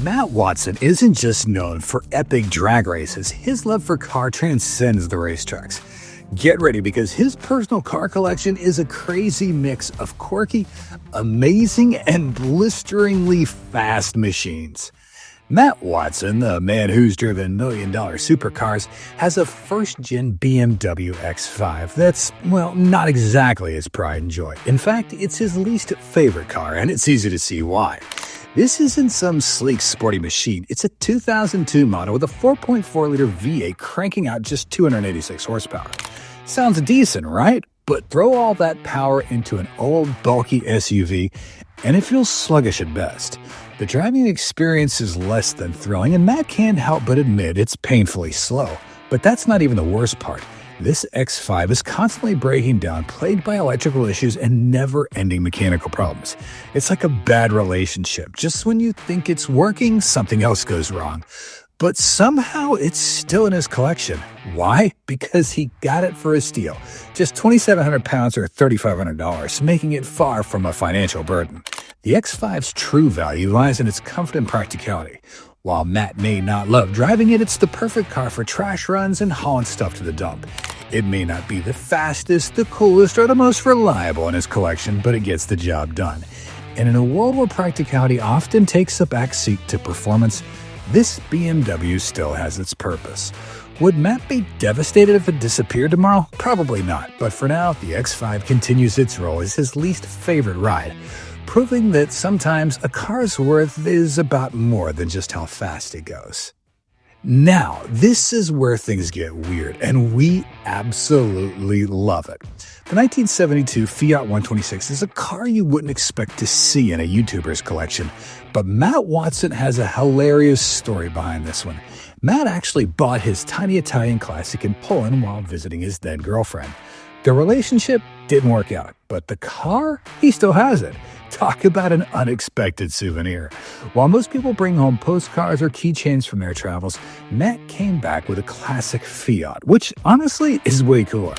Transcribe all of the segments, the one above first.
Matt Watson isn't just known for epic drag races, his love for car transcends the racetracks. Get ready because his personal car collection is a crazy mix of quirky, amazing, and blisteringly fast machines. Matt Watson, the man who's driven million-dollar supercars, has a first-gen BMW X5 that's, well, not exactly his pride and joy. In fact, it's his least favorite car, and it's easy to see why. This isn't some sleek, sporty machine. It's a 2002 model with a 4.4-liter V8 cranking out just 286 horsepower. Sounds decent, right? But throw all that power into an old, bulky SUV, and it feels sluggish at best. The driving experience is less than thrilling, and Matt can't help but admit it's painfully slow. But that's not even the worst part. This X5 is constantly breaking down, plagued by electrical issues and never-ending mechanical problems. It's like a bad relationship. Just when you think it's working, something else goes wrong. But somehow it's still in his collection. Why? Because he got it for a steal. Just 2,700 pounds or $3,500, making it far from a financial burden. The X5's true value lies in its comfort and practicality. While Matt may not love driving it, it's the perfect car for trash runs and hauling stuff to the dump. It may not be the fastest, the coolest, or the most reliable in his collection, but it gets the job done. And in a world where practicality often takes a backseat to performance, this BMW still has its purpose. Would Matt be devastated if it disappeared tomorrow? Probably not, but for now, the X5 continues its role as his least favorite ride, proving that sometimes a car's worth is about more than just how fast it goes. Now, this is where things get weird, and we absolutely love it. The 1972 Fiat 126 is a car you wouldn't expect to see in a YouTuber's collection, but Matt Watson has a hilarious story behind this one. Matt actually bought his tiny Italian classic in Poland while visiting his then girlfriend. The relationship didn't work out, but the car, he still has it. Talk about an unexpected souvenir. While most people bring home postcards or keychains from their travels, Matt came back with a classic Fiat, which honestly is way cooler.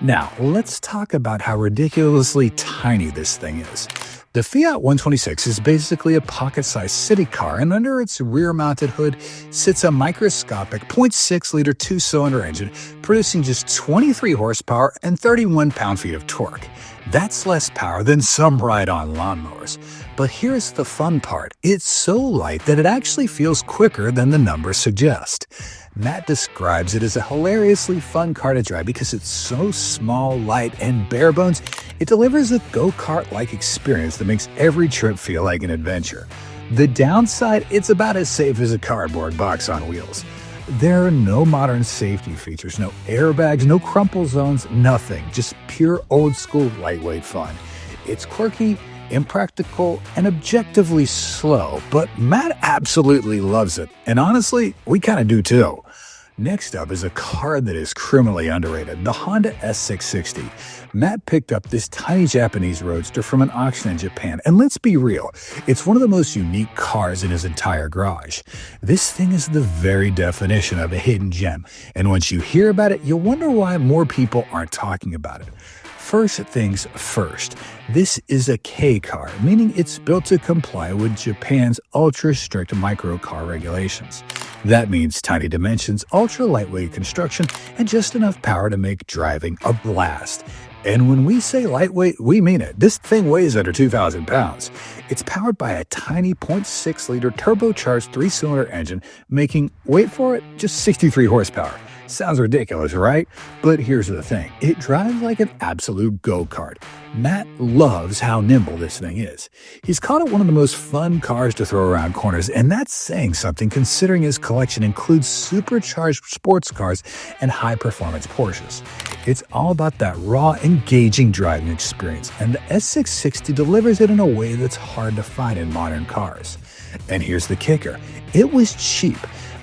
Now, let's talk about how ridiculously tiny this thing is. The Fiat 126 is basically a pocket-sized city car, and under its rear-mounted hood sits a microscopic 0.6-liter two-cylinder engine producing just 23 horsepower and 31 pound-feet of torque. That's less power than some ride-on lawnmowers. But here's the fun part. It's so light that it actually feels quicker than the numbers suggest. Matt describes it as a hilariously fun car to drive because it's so small, light, and bare bones, it delivers a go-kart-like experience that makes every trip feel like an adventure. The downside, it's about as safe as a cardboard box on wheels. There are no modern safety features, no airbags, no crumple zones, nothing. Just pure old-school lightweight fun. It's quirky, impractical, and objectively slow, but Matt absolutely loves it. And honestly, we kind of do too. Next up is a car that is criminally underrated, the Honda S660. Matt picked up this tiny Japanese roadster from an auction in Japan, and let's be real, it's one of the most unique cars in his entire garage. This thing is the very definition of a hidden gem, and once you hear about it, you'll wonder why more people aren't talking about it. First things first, this is a K car, meaning it's built to comply with Japan's ultra-strict microcar regulations. That means tiny dimensions, ultra-lightweight construction, and just enough power to make driving a blast. And when we say lightweight, we mean it. This thing weighs under 2,000 pounds. It's powered by a tiny 0.6-liter turbocharged 3-cylinder engine, making, wait for it, just 63 horsepower. Sounds ridiculous, right? But here's the thing. It drives like an absolute go-kart. Matt loves how nimble this thing is. He's called it one of the most fun cars to throw around corners, and that's saying something considering his collection includes supercharged sports cars and high-performance Porsches. It's all about that raw, engaging driving experience, and the S660 delivers it in a way that's hard to find in modern cars. And here's the kicker. It was cheap.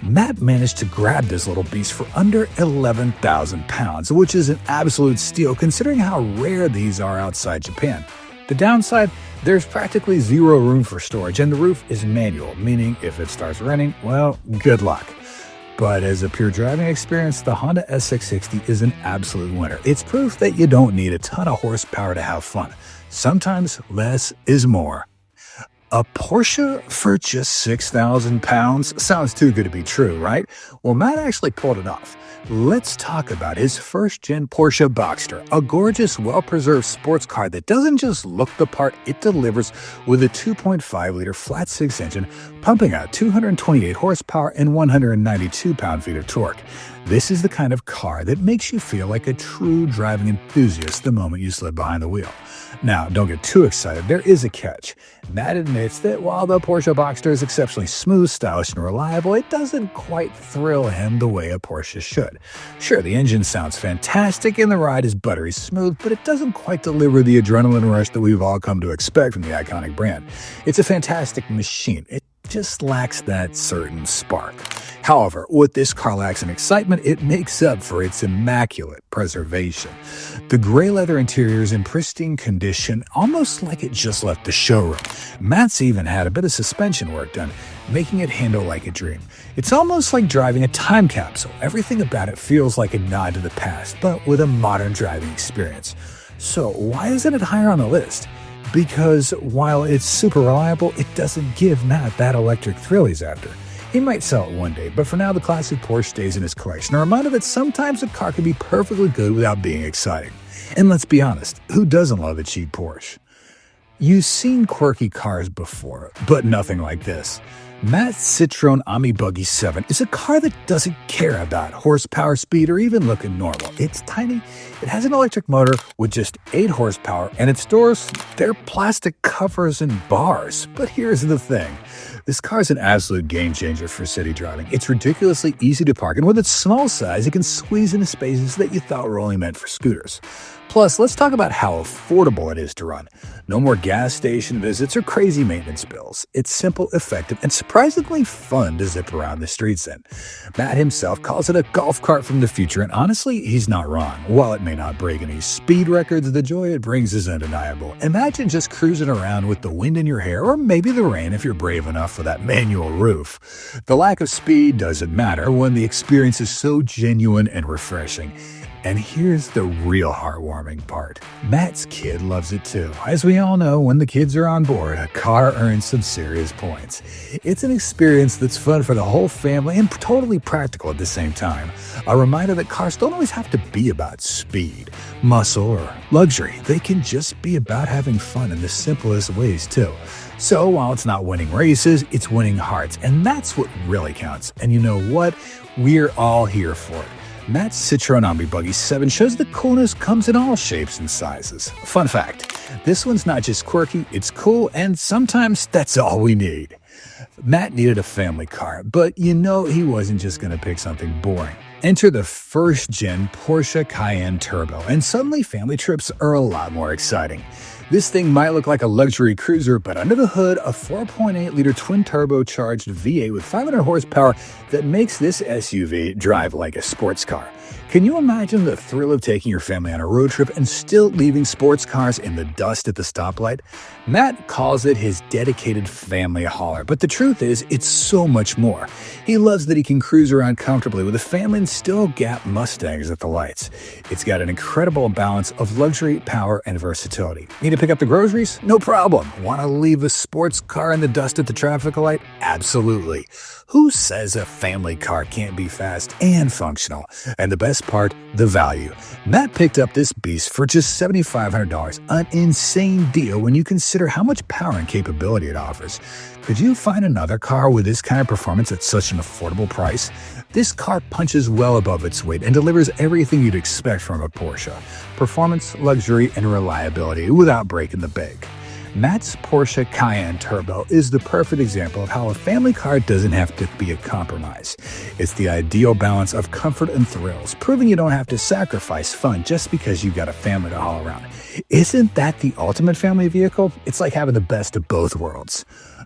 Matt managed to grab this little beast for under 11,000 pounds, which is an absolute steal considering how rare these are outside Japan. The downside, there's practically zero room for storage, and the roof is manual, meaning if it starts raining, well, good luck. But as a pure driving experience, the Honda S660 is an absolute winner. It's proof that you don't need a ton of horsepower to have fun. Sometimes less is more. A Porsche for just £6,000? Sounds too good to be true, right? Well, Matt actually pulled it off. Let's talk about his first-gen Porsche Boxster, a gorgeous, well-preserved sports car that doesn't just look the part, it delivers with a 2.5-liter flat-six engine, pumping out 228 horsepower and 192 pound-feet of torque. This is the kind of car that makes you feel like a true driving enthusiast the moment you slid behind the wheel. Now, don't get too excited, there is a catch. Matt admits that while the Porsche Boxster is exceptionally smooth, stylish, and reliable, it doesn't quite thrill him the way a Porsche should. Sure, the engine sounds fantastic and the ride is buttery smooth, but it doesn't quite deliver the adrenaline rush that we've all come to expect from the iconic brand. It's a fantastic machine. It just lacks that certain spark. However, what this car lacks in excitement, it makes up for its immaculate preservation. The gray leather interior is in pristine condition, almost like it just left the showroom. Matt's even had a bit of suspension work done, making it handle like a dream. It's almost like driving a time capsule. Everything about it feels like a nod to the past, but with a modern driving experience. So why isn't it higher on the list? Because while it's super reliable, it doesn't give Matt that electric thrill he's after. He might sell it one day, but for now the classic Porsche stays in his collection, a reminder that sometimes a car can be perfectly good without being exciting. And let's be honest, who doesn't love a cheap Porsche? You've seen quirky cars before, but nothing like this. Matt's Citroen Ami Buggy 7 is a car that doesn't care about horsepower, speed, or even looking normal. It's tiny, it has an electric motor with just 8 horsepower, and its doors, they're plastic covers and bars. But here's the thing. This car is an absolute game changer for city driving. It's ridiculously easy to park, and with its small size, it can squeeze into spaces that you thought were only meant for scooters. Plus, let's talk about how affordable it is to run. No more gas station visits or crazy maintenance bills. It's simple, effective, and surprisingly fun to zip around the streets in. Matt himself calls it a golf cart from the future, and honestly, he's not wrong. While it may not break any speed records, the joy it brings is undeniable. Imagine just cruising around with the wind in your hair, or maybe the rain if you're brave enough for that manual roof. The lack of speed doesn't matter when the experience is so genuine and refreshing. And here's the real heartwarming part. Matt's kid loves it too. As we all know, when the kids are on board, a car earns some serious points. It's an experience that's fun for the whole family and totally practical at the same time. A reminder that cars don't always have to be about speed, muscle, or luxury. They can just be about having fun in the simplest ways too. So while it's not winning races, it's winning hearts, and that's what really counts. And you know what? We're all here for it. Matt's Citroen Ami Buggy 7 shows that coolness comes in all shapes and sizes. Fun fact, this one's not just quirky, it's cool, and sometimes that's all we need. Matt needed a family car, but you know he wasn't just going to pick something boring. Enter the first-gen Porsche Cayenne Turbo, and suddenly family trips are a lot more exciting. This thing might look like a luxury cruiser, but under the hood, a 4.8-liter twin-turbocharged V8 with 500 horsepower that makes this SUV drive like a sports car. Can you imagine the thrill of taking your family on a road trip and still leaving sports cars in the dust at the stoplight? Matt calls it his dedicated family hauler, but the truth is, it's so much more. He loves that he can cruise around comfortably with a family and still gap Mustangs at the lights. It's got an incredible balance of luxury, power, and versatility. Need to pick up the groceries? No problem. Want to leave a sports car in the dust at the traffic light? Absolutely. Who says a family car can't be fast and functional? And the best part, the value. Matt picked up this beast for just $7,500, an insane deal when you consider how much power and capability it offers. Could you find another car with this kind of performance at such an affordable price? This car punches well above its weight and delivers everything you'd expect from a Porsche. Performance, luxury, and reliability without breaking the bank. Matt's Porsche Cayenne Turbo is the perfect example of how a family car doesn't have to be a compromise. It's the ideal balance of comfort and thrills, proving you don't have to sacrifice fun just because you've got a family to haul around. Isn't that the ultimate family vehicle? It's like having the best of both worlds.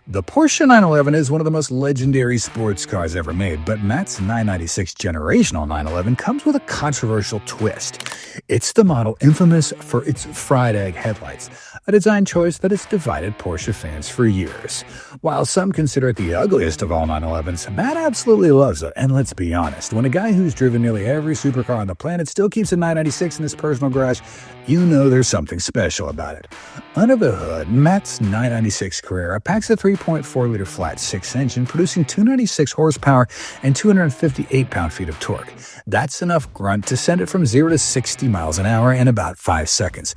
The Porsche 911 is one of the most legendary sports cars ever made, but Matt's 996 generational 911 comes with a controversial twist. It's the model infamous for its fried egg headlights, a design choice that has divided Porsche fans for years. While some consider it the ugliest of all 911s, Matt absolutely loves it, and let's be honest, when a guy who's driven nearly every supercar on the planet still keeps a 996 in his personal garage, you know there's something special about it. Under the hood, Matt's 996 Carrera packs a 3.4-liter flat-six engine, producing 296 horsepower and 258 pound-feet of torque. That's enough grunt to send it from 0 to 60 miles an hour in about 5 seconds,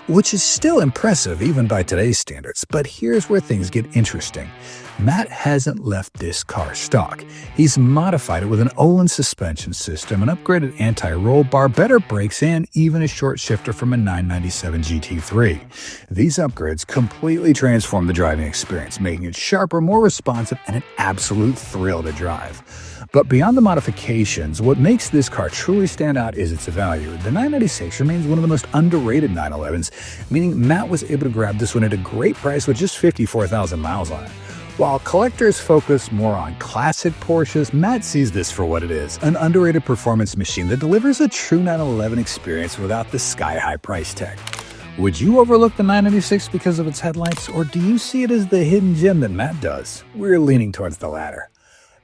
which is still impressive even by today's standards. But here's where things get interesting. Matt hasn't left this car stock. He's modified it with an Öhlins suspension system, an upgraded anti-roll bar, better brakes, and even a short shifter from a 997 GT3. These upgrades completely transform the driving experience, making it sharper, more responsive, and an absolute thrill to drive. But beyond the modifications, what makes this car truly stand out is its value. The 996 remains one of the most underrated 911s, meaning Matt was able to grab this one at a great price with just 54,000 miles on it. While collectors focus more on classic Porsches, Matt sees this for what it is, an underrated performance machine that delivers a true 911 experience without the sky-high price tag. Would you overlook the 996 because of its headlights, or do you see it as the hidden gem that Matt does? We're leaning towards the latter.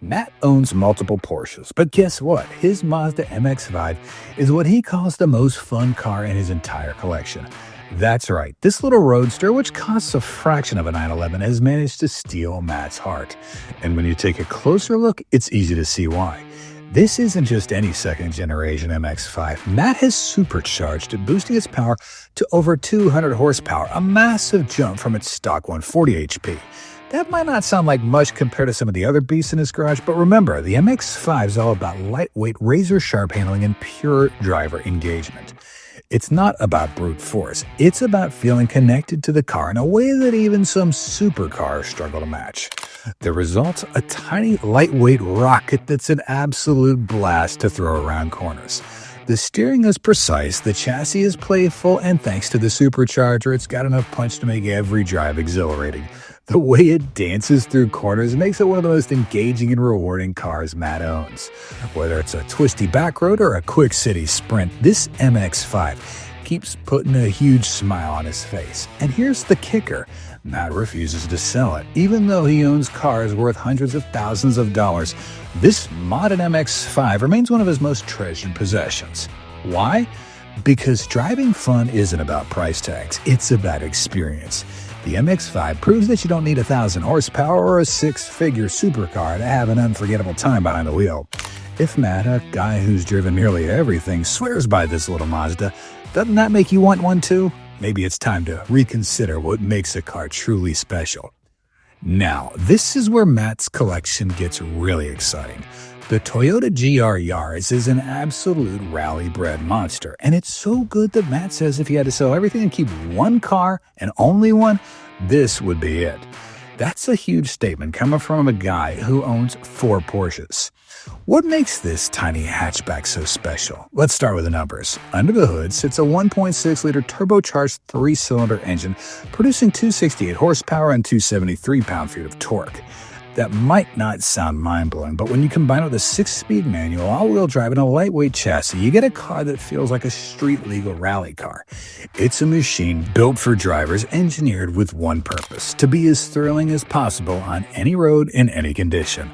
Matt owns multiple Porsches, but guess what? His Mazda MX-5 is what he calls the most fun car in his entire collection. That's right, this little roadster, which costs a fraction of a 911, has managed to steal Matt's heart. And when you take a closer look, it's easy to see why. This isn't just any second-generation MX-5. Matt has supercharged it, boosting its power to over 200 horsepower, a massive jump from its stock 140 HP. That might not sound like much compared to some of the other beasts in his garage, but remember, the MX-5 is all about lightweight, razor-sharp handling and pure driver engagement. It's not about brute force. It's about feeling connected to the car in a way that even some supercars struggle to match. The result? A tiny, lightweight rocket that's an absolute blast to throw around corners. The steering is precise, the chassis is playful, and thanks to the supercharger, it's got enough punch to make every drive exhilarating. The way it dances through corners makes it one of the most engaging and rewarding cars Matt owns. Whether it's a twisty back road or a quick city sprint, this MX-5 keeps putting a huge smile on his face. And here's the kicker. Matt refuses to sell it. Even though he owns cars worth hundreds of thousands of dollars, this modded MX-5 remains one of his most treasured possessions. Why? Because driving fun isn't about price tags, it's about experience. The MX-5 proves that you don't need 1,000 horsepower or a six-figure supercar to have an unforgettable time behind the wheel. If Matt, a guy who's driven nearly everything, swears by this little Mazda, doesn't that make you want one too? Maybe it's time to reconsider what makes a car truly special. Now, this is where Matt's collection gets really exciting. The Toyota GR Yaris is an absolute rally-bred monster, and it's so good that Matt says if he had to sell everything and keep one car, and only one, this would be it. That's a huge statement coming from a guy who owns 4 Porsches. What makes this tiny hatchback so special? Let's start with the numbers. Under the hood sits a 1.6-liter turbocharged 3-cylinder engine, producing 268 horsepower and 273 pound-feet of torque. That might not sound mind-blowing, but when you combine it with a 6-speed manual, all-wheel drive, and a lightweight chassis, you get a car that feels like a street-legal rally car. It's a machine built for drivers, engineered with one purpose: to be as thrilling as possible on any road in any condition.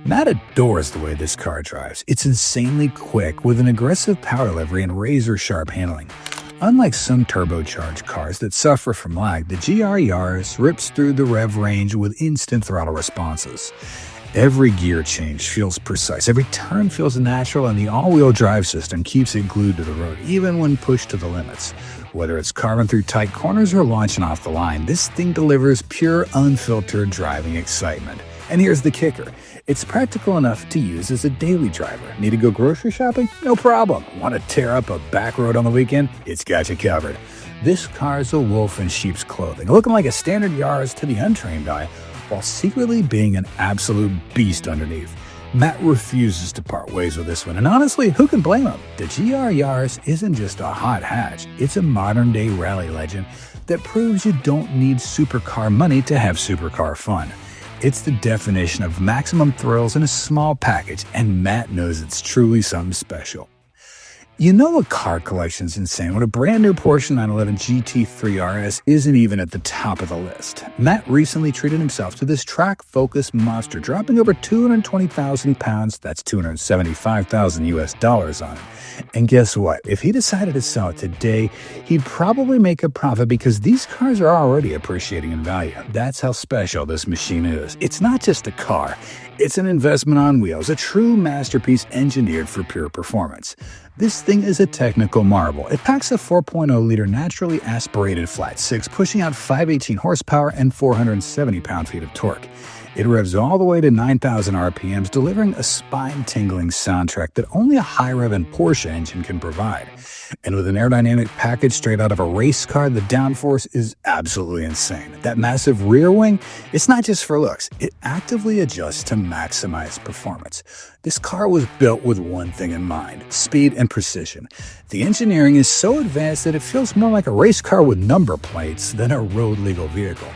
Matt adores the way this car drives. It's insanely quick, with an aggressive power delivery and razor-sharp handling. Unlike some turbocharged cars that suffer from lag, the GR Yaris rips through the rev range with instant throttle responses. Every gear change feels precise, every turn feels natural, and the all-wheel drive system keeps it glued to the road, even when pushed to the limits. Whether it's carving through tight corners or launching off the line, this thing delivers pure, unfiltered driving excitement. And here's the kicker. It's practical enough to use as a daily driver. Need to go grocery shopping? No problem. Want to tear up a back road on the weekend? It's got you covered. This car's a wolf in sheep's clothing, looking like a standard Yaris to the untrained eye, while secretly being an absolute beast underneath. Matt refuses to part ways with this one, and honestly, who can blame him? The GR Yaris isn't just a hot hatch, it's a modern-day rally legend that proves you don't need supercar money to have supercar fun. It's the definition of maximum thrills in a small package, and Matt knows it's truly something special. You know a car collection's insane when a brand new Porsche 911 GT3 RS isn't even at the top of the list. Matt recently treated himself to this track-focused monster, dropping over 220,000 pounds, that's 275,000 US dollars on it. And guess what? If he decided to sell it today, he'd probably make a profit because these cars are already appreciating in value. That's how special this machine is. It's not just a car. It's an investment on wheels, a true masterpiece engineered for pure performance. This thing is a technical marvel. It packs a 4.0-liter naturally aspirated flat six, pushing out 518 horsepower and 470 pound-feet of torque. It revs all the way to 9,000 RPMs, delivering a spine-tingling soundtrack that only a high-revving Porsche engine can provide. And with an aerodynamic package straight out of a race car, the downforce is absolutely insane. That massive rear wing, it's not just for looks. It actively adjusts to maximize performance. This car was built with one thing in mind: speed and precision. The engineering is so advanced that it feels more like a race car with number plates than a road-legal vehicle.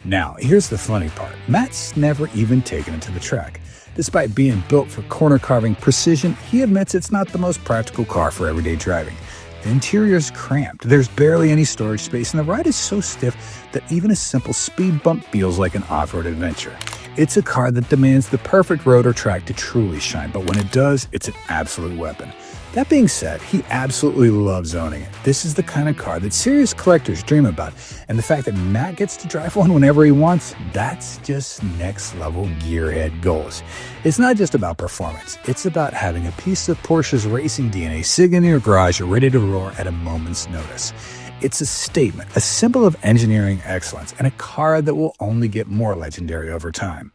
Now, here's the funny part. Matt's never even taken it to the track. Despite being built for corner carving precision, he admits it's not the most practical car for everyday driving. The interior's cramped, there's barely any storage space, and the ride is so stiff that even a simple speed bump feels like an off-road adventure. It's a car that demands the perfect road or track to truly shine, but when it does, it's an absolute weapon. That being said, he absolutely loves owning it. This is the kind of car that serious collectors dream about, and the fact that Matt gets to drive one whenever he wants, that's just next-level gearhead goals. It's not just about performance, it's about having a piece of Porsche's racing DNA sitting in your garage ready to roar at a moment's notice. It's a statement, a symbol of engineering excellence, and a car that will only get more legendary over time.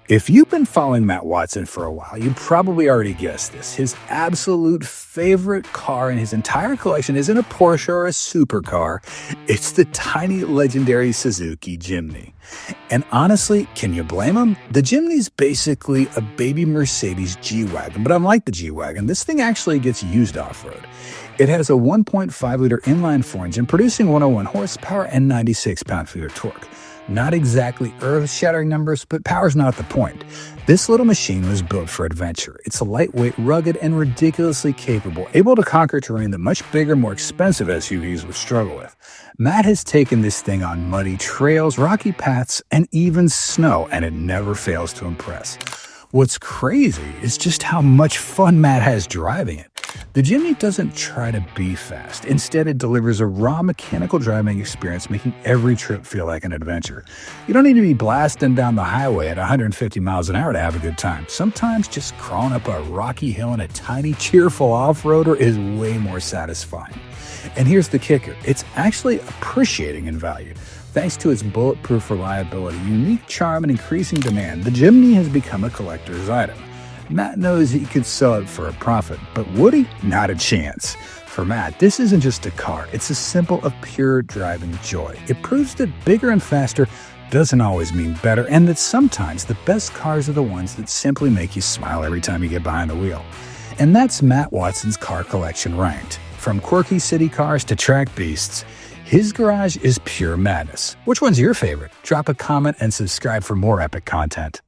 If you've been following Matt Watson for a while, you probably already guessed this. His absolute favorite car in his entire collection isn't a Porsche or a supercar. It's the tiny legendary Suzuki Jimny. And honestly, can you blame him? The Jimny's basically a baby Mercedes G-Wagon, but unlike the G-Wagon, this thing actually gets used off-road. It has a 1.5-liter inline-4 engine producing 101 horsepower and 96 pound-feet of torque. Not exactly earth-shattering numbers, but power's not the point. This little machine was built for adventure. It's a lightweight, rugged, and ridiculously capable, able to conquer terrain that much bigger, more expensive SUVs would struggle with. Matt has taken this thing on muddy trails, rocky paths, and even snow, and it never fails to impress. What's crazy is just how much fun Matt has driving it. The Jimny doesn't try to be fast. Instead, it delivers a raw mechanical driving experience, making every trip feel like an adventure. You don't need to be blasting down the highway at 150 miles an hour to have a good time. Sometimes just crawling up a rocky hill in a tiny, cheerful off-roader is way more satisfying. And here's the kicker. It's actually appreciating in value. Thanks to its bulletproof reliability, unique charm, and increasing demand, the Jimny has become a collector's item. Matt knows he could sell it for a profit, but would he? Not a chance. For Matt, this isn't just a car, it's a symbol of pure driving joy. It proves that bigger and faster doesn't always mean better, and that sometimes the best cars are the ones that simply make you smile every time you get behind the wheel. And that's Matt Watson's car collection ranked. From quirky city cars to track beasts, his garage is pure madness. Which one's your favorite? Drop a comment and subscribe for more epic content.